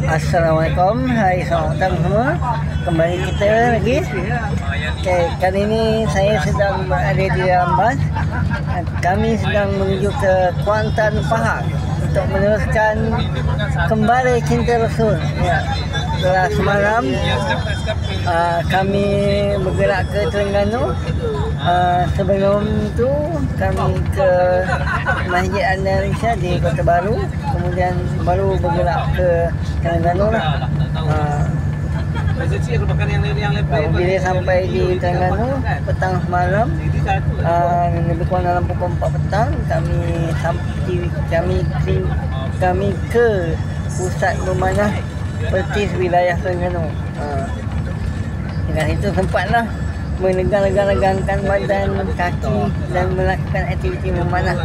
Assalamualaikum, hai selamat datang semua. Kembali kita lagi. Okay, kali ini saya sedang berada di dalam bas. Kami sedang menuju ke Kuantan, Pahang untuk meneruskan Kembali Cinta Rasul. Ya. Setelah semalam kami bergerak ke Terengganu. Sebelum tu kami ke Masjid An-Narisha di Kota Baru, kemudian baru bergerak ke Terengganu lah. Bila sampai di Terengganu petang semalam, lebih kurang dalam pukul 4 petang, kami ke pusat memanah Pertis wilayah Terengganu. Dengan itu sempatlah menegang-negangkan badan, kaki dan melakukan aktiviti memanah.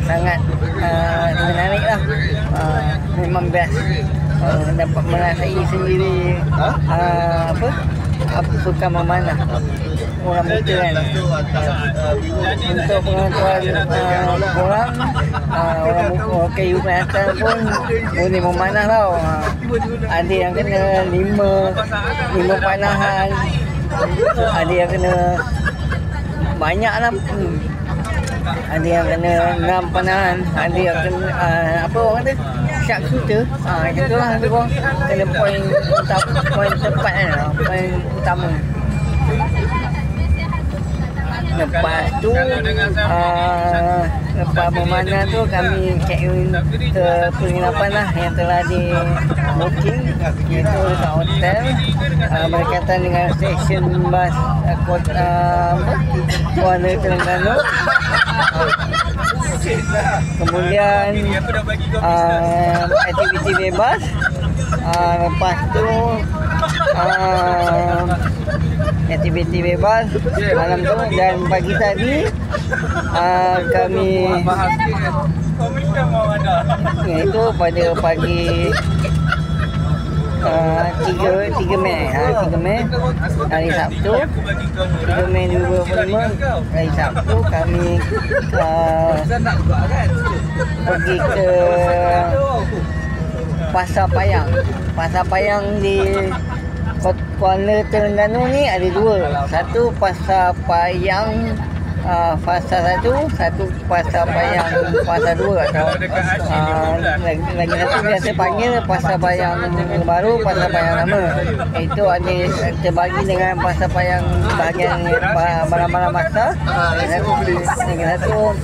Sangat menariklah. Memang best. Dapat merasai sendiri apa suka memanah orang muda kan. Untuk pengetahuan orang kayu perhatian pun boleh memanah tau. Ada yang kena 5 panahan, ada yang kena banyak lah. Ada yang kena 6 panahan, ada yang kena apa orang kata shark shooter. Macam tu lah, lebih kurang kena poin tepat kan, poin utama. Lepas tu lepas memanah tu kami check in ke penginapan lah yang telah di booking, iaitu dekat hotel berkaitan dengan stesen bas Kuala Terengganu. Kemudian aktiviti bebas. Lepas tu aktiviti bebas malam tu, dan pagi tadi kami itu pada pagi 3 Mei hari Sabtu, 3 Mei 2025 hari Sabtu, kami pergi ke Pasar Payang di Kuala Terengganu ni ada 2. Satu Pasar Payang fasa 1, satu Pasar Payang fasa 2 atau lagi satu biasa panggil Pasar Payang Baru, Pasar Payang Lama. Itu ada terbagi dengan Pasar Payang bahagian barang-barang masak, lagi satu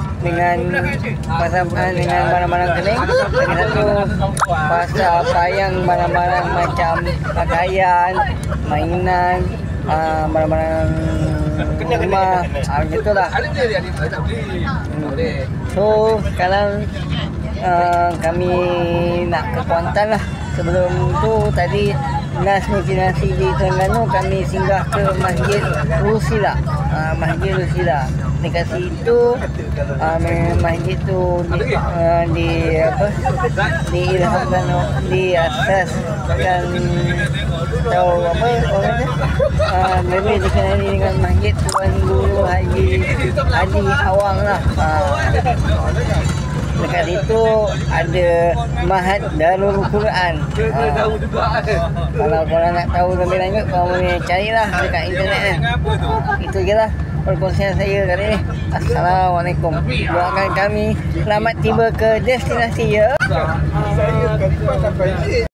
dengan barang-barang kening, lagi satu Pasar Payang barang-barang macam pakaian, mainan, barang-barang rumah, gitulah. So sekarang kami nak ke Kuantan lah. Sebelum tu tadi destinasi di Terengganu, kami singgah ke Masjid Rusila. Dekat situ masjid tu diilhamkan, diasaskan, tahu apa orang kata, lebih dikenali dengan Masjid Tuan Guru Haji Adi Awang lah. Dekat situ ada Mahat Darul Quran. Kalau korang nak tahu lebih lanjut, korang boleh carilah dekat internet kan. Itu je lah perkongsian saya kali ni. Assalamualaikum. Doakan kami selamat tiba ke destinasi ya.